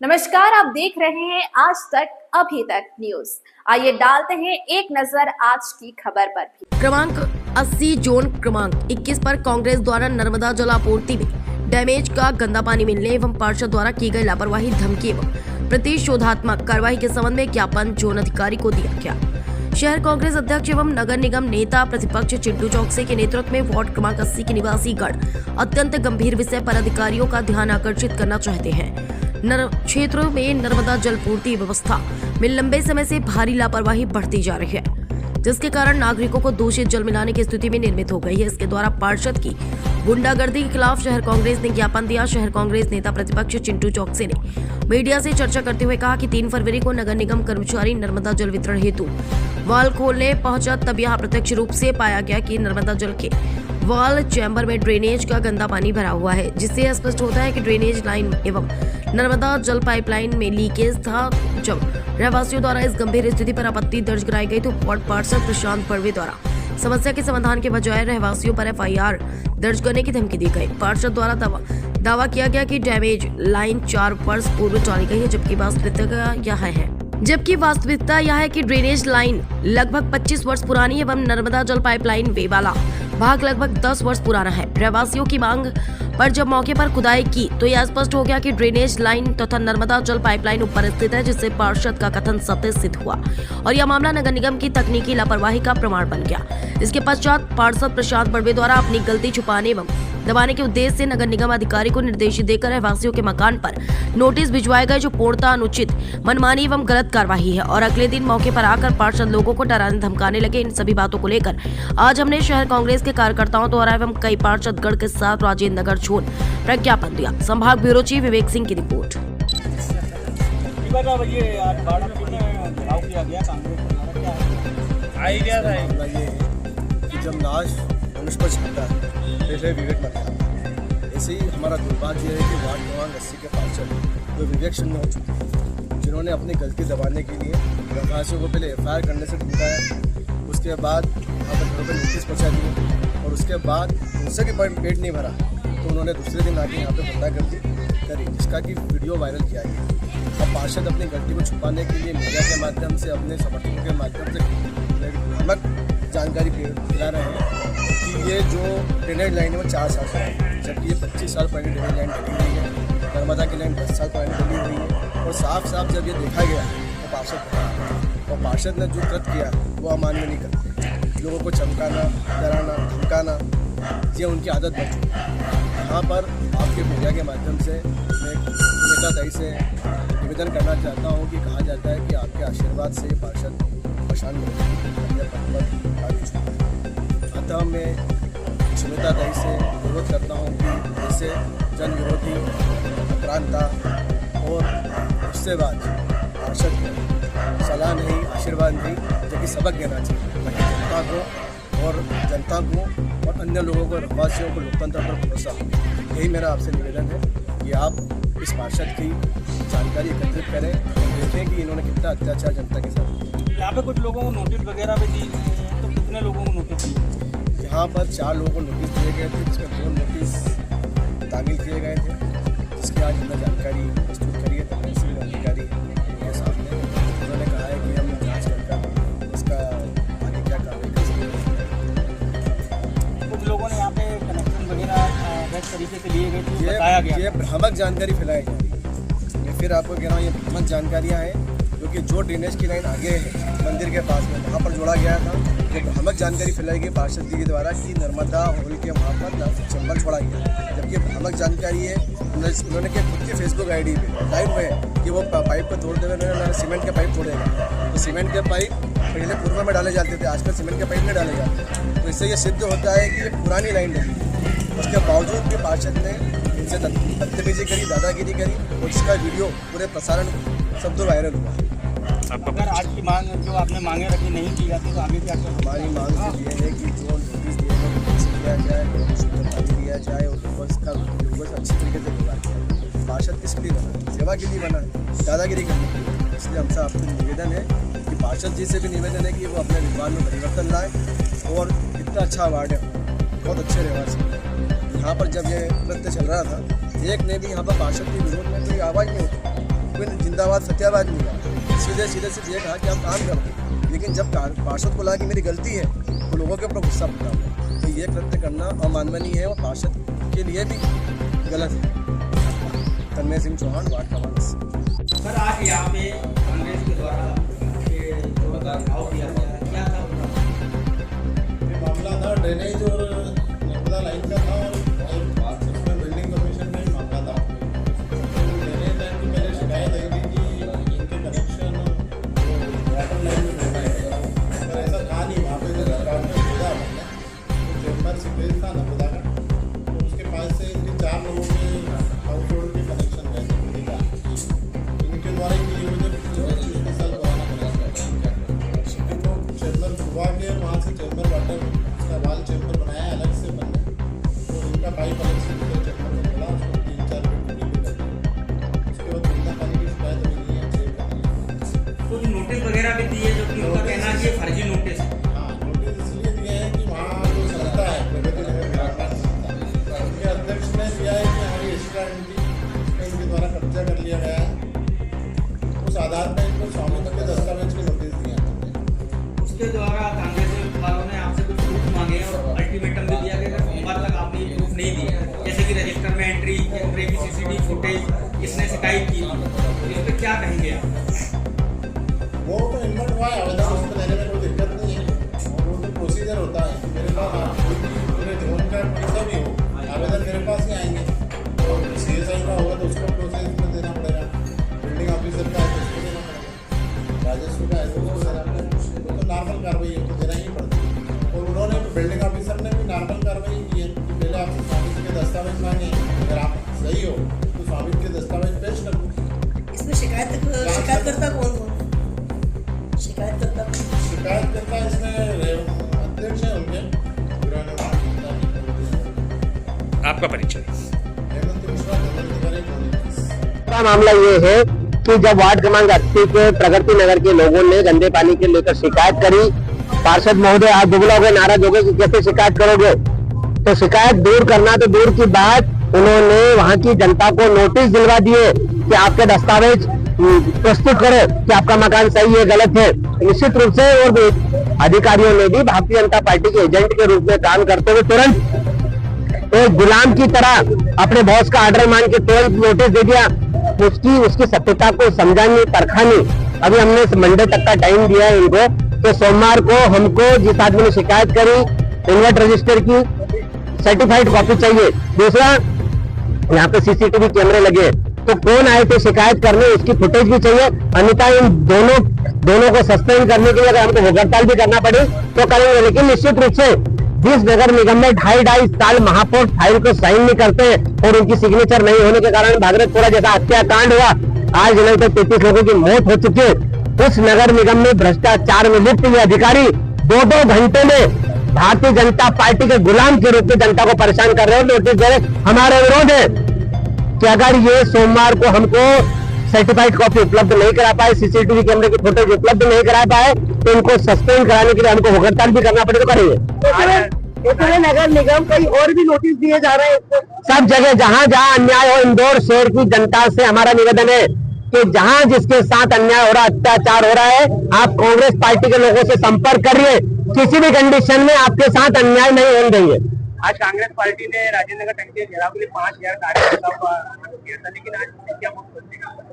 नमस्कार, आप देख रहे हैं आज तक अभी तक न्यूज। आइए डालते हैं एक नजर आज की खबर पर भी। क्रमांक 80 जोन क्रमांक 21 पर कांग्रेस द्वारा नर्मदा जल आपूर्ति में डैमेज का गंदा पानी मिलने एवं पार्षद द्वारा की गई लापरवाही, धमकी एवं प्रतिशोधात्मक कार्रवाई के संबंध में ज्ञापन जोन अधिकारी को दिया गया। शहर कांग्रेस अध्यक्ष एवं नगर निगम नेता प्रतिपक्ष चिंटू चौकसे के नेतृत्व में वार्ड क्रमांक 80 के निवासी गण अत्यंत गंभीर विषय पर अधिकारियों का ध्यान आकर्षित करना चाहते हैं। क्षेत्रों में नर्मदा जल पूर्ति व्यवस्था में लंबे समय से भारी लापरवाही बढ़ती जा रही है, जिसके कारण नागरिकों को दूषित जल मिलाने की स्थिति में निर्मित हो गई है। इसके द्वारा पार्षद की गुंडागर्दी के खिलाफ शहर कांग्रेस ने ज्ञापन दिया। शहर कांग्रेस नेता प्रतिपक्ष चिंटू चौकसे ने मीडिया से चर्चा करते हुए कहा कि 3 फरवरी को नगर निगम कर्मचारी नर्मदा जल वितरण हेतु वाल खोलने पहुंचा, तब यहाँ प्रत्यक्ष रूप से पाया गया कि नर्मदा जल के वाल चैम्बर में ड्रेनेज का गंदा पानी भरा हुआ है, जिससे स्पष्ट होता है कि ड्रेनेज लाइन एवं नर्मदा जल पाइपलाइन में लीकेज था। जब रहवासियों द्वारा इस गंभीर स्थिति पर आपत्ति दर्ज कराई गई तो वार्ड पार्षद प्रशांत बड़वे द्वारा समस्या के समाधान के बजाय रहवासियों पर FIR दर्ज करने की धमकी दी गई। पार्षद द्वारा दावा किया गया कि डैमेज लाइन 4 वर्ष पूर्व डाली गई है, जबकि वास्तविकता यह है कि ड्रेनेज लाइन लगभग 25 वर्ष पुरानी एवं नर्मदा जल पाइपलाइन वे वाला भाग लगभग 10 वर्ष पुराना है। रहवासियों की मांग पर जब मौके पर खुदाई की तो यह स्पष्ट हो गया कि ड्रेनेज लाइन तथा नर्मदा जल पाइपलाइन ऊपर स्थित है, जिससे पार्षद का कथन सत्य सिद्ध हुआ और यह मामला नगर निगम की तकनीकी लापरवाही का प्रमाण बन गया। इसके पश्चात पार्षद प्रशांत बड़वे द्वारा अपनी गलती छुपाने एवं दबाने के उद्देश्य से नगर निगम अधिकारी को निर्देश देकर रहवासियों के मकान पर नोटिस भिजवाए गए, जो पूर्णतः अनुचित, मनमानी एवं गलत कार्रवाई है। और अगले दिन मौके पर आकर पार्षद लोगों को डराने धमकाने लगे। इन सभी बातों को लेकर आज हमने शहर कांग्रेस के कार्यकर्ताओं द्वारा एवं कई पार्षद गण के साथ राजेंद्र नगर जोन प्रज्ञापन दिया। संभाग ब्यूरो चीफ विवेक सिंह की रिपोर्ट। जब लाश मनुष्य पर छूटा है पहले विवेक मरता है। ऐसे ही हमारा दुर्भाग्य है कि वार्ड क्रमांक 80 के पार्षद जो विवेक शून्य हो चुके हैं, जिन्होंने अपनी गलती दबाने के लिए रहवासियों को पहले FIR करने से रोका, उसके बाद यहाँ पर घरों पर नोटिस पहुँचा दिए और उसके बाद उनसे भी पेट नहीं भरा तो उन्होंने दूसरे दिन आके यहाँ पर गुंडागर्दी करी, जिसका कि वीडियो वायरल किया गया। अब पार्षद अपनी गलती को छुपाने के लिए मीडिया के माध्यम से, अपने समर्थकों के माध्यम से भ्रामक जानकारी फैला रहे हैं कि ये जो ड्रेनेज लाइन है वो 4 साल से है, जबकि ये 25 साल पुरानी ड्रेनेज लाइन डली हुई है। नर्मदा की लाइन 10 साल पुरानी डली हुई है और साफ साफ जब ये देखा गया तो पार्षद ने जो कृत्य किया वो अमान्य नहीं करते। लोगों को चमकाना, डराना, धमकाना, ये उनकी आदत बन चुकी है। यहाँ पर आपके मीडिया के माध्यम से मैं नेताताई से निवेदन करना चाहता हूँ कि कहा जाता है कि आपके आशीर्वाद से पार्षद प्रशांत अतः मैं सुनीताताई से अनुरोध करता हूँ कि जैसे जन विरोधी आक्रांता और उससे बाद पार्षद को सलाह नहीं, आशीर्वाद नहीं, जबकि सबक देना चाहिए ताकि जनता को और अन्य लोगों को, रहवासियों को लोकतंत्र पर भरोसा हो। यही मेरा आपसे निवेदन है कि आप इस पार्षद की जानकारी एकत्रित करें और देखें कि इन्होंने कितना अत्याचार जनता के साथ। यहाँ पे कुछ लोगों को नोटिस वगैरह भी दी, तो कितने लोगों को नोटिस दिए? यहाँ पर 4 लोगों को नोटिस दिए गए थे, जिसमें 2 नोटिस तामील किए गए थे, जिसकी आज हमने जानकारी प्रस्तुत करी है तहसील अधिकारी के सामने। उन्होंने कहा है कि हम जाँच कर उसका आगे क्या कार्रवाई कर सकते हैं। कुछ लोगों ने यहाँ पे कनेक्शन वगैरह गलत तरीके से लिए गए थे, बताया गया। ये भ्रामक जानकारी फैलाई जा रही है। मैं फिर आपको कह रहा हूँ, ये भ्रामक जानकारियाँ हैं, क्योंकि जो ड्रेनेज की लाइन आगे है मंदिर के पास में, वहाँ पर जोड़ा गया था। ये भ्रामक जानकारी फैलाई गई पार्षद जी के द्वारा कि नर्मदा होल के वहाँ पर चंबल छोड़ा गया, जबकि भ्रामक जानकारी है। उन्होंने क्या खुद की फेसबुक ID पे लाइव में कि वो पाइप को तोड़ते हुए उन्होंने सीमेंट के पाइप तोड़ेगा। तो सीमेंट के पाइप पहले पूर्व में डाले जाते थे, आजकल सीमेंट के पाइप में डाले जाते। तो इससे ये सिद्ध होता है कि ये पुरानी लाइन लगी। उसके बावजूद भी पार्षद ने इनसे बदतमीजी करी, दादागिरी करी और इसका वीडियो पूरे प्रसारण शब्दों वायरल हुआ। अगर आज की मांग जो आपने मांगे रखी नहीं की जाती तो आगे क्या कर? हमारी मांग से ये है कि जो नोटिस दिए गए दिया जाए, लोगों को पानी दिया जाए और लोगों से अच्छी तरीके से व्यवहार किया। पार्षद किस लिए बना? सेवा के लिए बना, दादागिरी करने के लिए। इसलिए हमसे आपसे निवेदन है कि पार्षद जी से भी निवेदन है कि वो अपने विद्वान में परिवर्तन लाए और इतना अच्छा अवार्ड है, बहुत अच्छे रहवासी। यहाँ पर जब ये नृत्य चल रहा था, एक ने भी यहाँ पर पार्षद के विरोध में कोई आवाज़ नहीं उठी। कोई जिंदाबाद सत्याबाद नहीं कहा, सीधे सिर्फ ये कहा कि आप काम करो। लेकिन जब पार्षद को लगा कि मेरी गलती है तो लोगों के ऊपर गुस्सा फूटा हुआ। तो ये कृत्य करना अमानवीय है और पार्षद के लिए भी गलत है। तन्मय सिंह चौहान, वार्ड क्रमांक। सर आज यहाँ पे कांग्रेस के द्वारा घाव किया गया है, क्या था ये मामला था ड्रेनेज और नर्मदा लाइन का था और उसमें बिल्डिंग कमीशन में मामला था। ड्रेनेज लाइन की पहले शिकायत आई थी कि इनके कनेक्शन वाटर लाइन में रहना है, पर ऐसा था नहीं। वहाँ पे जो सरकार ने भेजा हमने तो चैम्बर सीवरेज था नर्मदा का, तो उसके पास से इनके 4 लोगों के हाउस होल्ड के कनेक्शन गए थे बिजली का। इनके द्वारा ही ये मुझे 25 साल पुराना कनेक्शन है। चैम्बर खुलवा के वहाँ से चैम्बर वाटर उसका वाल चैम्बर बनाया अलग से बनने, तो इनका पाइप अलग से दूसरे चैम्बर में खोला, उसको 3-4 फीट दूरी पे कर दिया। उसके बाद गंदा पानी की शिकायत मिली है, चेक करनी। कुछ नोटिस वगैरह भी दिए जो कि उनका कहना है कि फर्जी नोटिस है। हाँ, नोटिस इसलिए दिए हैं कि वहाँ जो संस्था है प्रगति नगर विकास संस्था, उनके अध्यक्ष ने दिया है कि हमारी एशिया इनके द्वारा कब्जा कर लिया गया है। उस आधार पर इनको स्वामित्व के दस्तावेज के नोटिस दिए हैं। उसके द्वारा कांग्रेस वालों ने आपसे कुछ प्रूफ मांगे हैं और अल्टीमेटम भी दिया कि अगर सोमवार तक आपने ये प्रूफ नहीं दिए, जैसे कि रजिस्टर में एंट्री की सीसीटीवी फुटेज इसने शिकायत की, तो इस पर क्या कहेंगे आप? वो तो इन्वर्ट हुआ है आवेदन, उसको देने में कोई दिक्कत नहीं है। और वो तो प्रोसीजर होता है कि मेरे पास पूरे जोन का पैसा भी हो, आवेदन मेरे पास ही आएंगे। तो CSI का होगा तो उसको प्रोसेस में देना पड़ेगा, बिल्डिंग ऑफिसर का है तो उसको देना पड़ेगा, राजस्व का है तो उसको देना पड़ेगा। तो नॉर्मल कार्रवाई है, तो देना ही पड़ता है। और उन्होंने बिल्डिंग ऑफिसर ने भी नॉर्मल कार्रवाई की है कि पहले आपसे स्वामित्व के दस्तावेज मांगे, अगर आप सही हो तो स्वामित्व के दस्तावेज पेश कर दो। इसमें शिकायतकर्ता कौन हो? शिकायतकर्ता इसमें अध्यक्ष है उनके गृह निर्माण। आपका परिचय? हेमंत मिश्रा, जिलाधिकारी पुलिस। का मामला ये है कि जब वार्ड क्रमांक 80 के प्रगति नगर के लोगों ने गंदे पानी के लेकर शिकायत करी, पार्षद महोदय आप दुबला हो गए, नाराज हो गए कि कैसे शिकायत करोगे, तो शिकायत दूर करना तो दूर की बात, उन्होंने वहां की जनता को नोटिस दिलवा दिए कि आपके दस्तावेज प्रस्तुत करो कि आपका मकान सही है गलत है। निश्चित रूप से और अधिकारियों ने भी भारतीय जनता पार्टी के एजेंट के रूप में काम करते हुए तुरंत एक गुलाम की तरह अपने बॉस का ऑर्डर मान के तुरंत नोटिस दे दिया। उसकी सत्यता को समझानी परखानी अभी हमने मंडे तक का टाइम दिया है इनको, तो सोमवार को हमको जिस आदमी ने शिकायत करी इन्वर्ट रजिस्टर की सर्टिफाइड कॉपी चाहिए। दूसरा, यहाँ पे CCTV कैमरे लगे, तो कौन आए थे शिकायत करने उसकी फुटेज भी चाहिए, अन्यथा इन दोनों को सस्पेंड करने के लिए अगर हमको हड़ताल भी करना पड़े तो करेंगे। लेकिन निश्चित रूप से जिस नगर निगम में 2.5 साल महापौर फाइल को साइन नहीं करते और उनकी सिग्नेचर नहीं होने के कारण भागरथपुरा जैसा हत्याकांड हुआ, आज नहीं तो 33 लोगों की मौत हो चुकी है, उस नगर निगम में भ्रष्टाचार में लिप्त ये अधिकारी 2-2 घंटे में भारतीय जनता पार्टी के गुलाम के रूप में जनता को परेशान कर रहे हो, नोटिस दे रहे। हमारा विरोध है कि अगर ये सोमवार को हमको सर्टिफाइड कॉपी उपलब्ध नहीं करा पाए, CCTV कैमरे की फुटेज उपलब्ध नहीं करा पाए, तो इनको सस्पेंड कराने के लिए हमको हड़ताल भी करना पड़े तो करेंगे। इतने नगर निगम कई और भी नोटिस दिए जा रहे हैं सब जगह, जहां जहां अन्याय हो। इंदौर शहर की जनता से हमारा निवेदन है कि जहां जिसके साथ अन्याय हो रहा, अत्याचार हो रहा है, आप कांग्रेस पार्टी के लोगों से संपर्क करिए, किसी भी कंडीशन में आपके साथ अन्याय नहीं होने देंगे। आज कांग्रेस पार्टी ने राजेंद्र नगर टंकी घेराव के लिए 5000 कार्यकर्ताओं का किया था, लेकिन आज क्या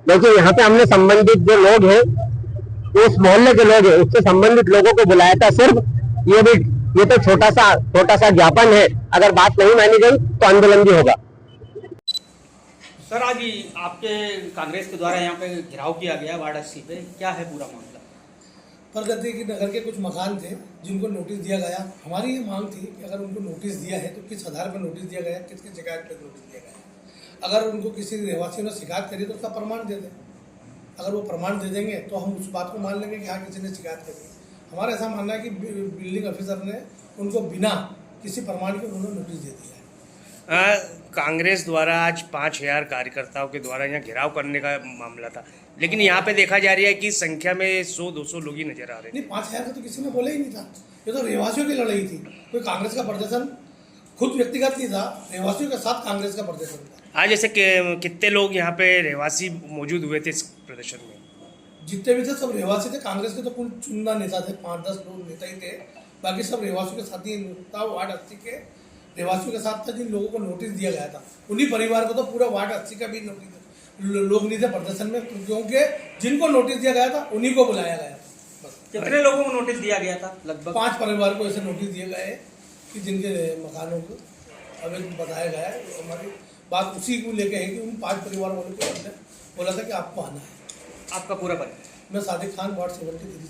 देखिए यहाँ पे हमने संबंधित जो लोग हैं, उस मोहल्ले के लोग हैं, उससे संबंधित लोगों को बुलाया था। सिर्फ ये तो छोटा सा ज्ञापन है, अगर बात नहीं मानी गई तो आंदोलन भी होगा। सर आज आपके कांग्रेस के द्वारा यहाँ पे घेराव किया गया वार्ड 80 पे, क्या है पूरा मामला? प्रगति की नगर के कुछ मकान थे जिनको नोटिस दिया गया। हमारी ये मांग थी कि अगर उनको नोटिस दिया है तो किस आधार पर नोटिस दिया गया, किसकी शिकायत पर नोटिस दिया गया। अगर उनको किसी रहवासी ने शिकायत करी तो उसका प्रमाण दे दें। अगर वो प्रमाण दे देंगे तो हम उस बात को मान लेंगे कि हाँ किसी ने शिकायत करी। हमारा ऐसा मानना है कि बिल्डिंग ऑफिसर ने उनको बिना किसी प्रमाण के उन्होंने नोटिस दे दिया है। कांग्रेस द्वारा आज 5000 कार्यकर्ताओं के द्वारा यहाँ घेराव करने का मामला था, लेकिन यहाँ पे देखा जा रहा है कि संख्या में 100-200 लोग ही नजर आ रहे हैं। नहीं, 5000 का तो किसी ने बोला ही नहीं था। ये तो रहवासियों की लड़ाई थी। कोई कांग्रेस का प्रदर्शन खुद व्यक्तिगत नहीं था, रहवासियों के साथ कांग्रेस का प्रदर्शन था। आज ऐसे कितने लोग यहाँ पे रहवासी मौजूद हुए थे इस प्रदर्शन में? जितने भी थे सब रहवासी थे। कांग्रेस के तो कुल चुनिंदा नेता थे, 5-10 लोग नेता ही थे, बाकी सब रहवासियों के साथ ही था। वार्ड 80 के रहवासियों के साथ था जिन लोगों को नोटिस दिया गया था। उन्हीं परिवार को तो पूरा वार्ड 80 का भी नोटिस लोग नहीं थे प्रदर्शन में, क्योंकि जिनको नोटिस दिया गया था उन्हीं को बुलाया गया था। बस कितने लोगों को नोटिस दिया गया था? लगभग 5 परिवार को ऐसे नोटिस दिए गए हैं कि जिनके मकानों को अवैध बताया गया है। हमारी बात उसी को लेके है कि उन 5 परिवार वालों को हमने बोला था कि आपको आना है। आपका पूरा परिवार? मैं सादिक खान, वार्ड 7 की दीदी।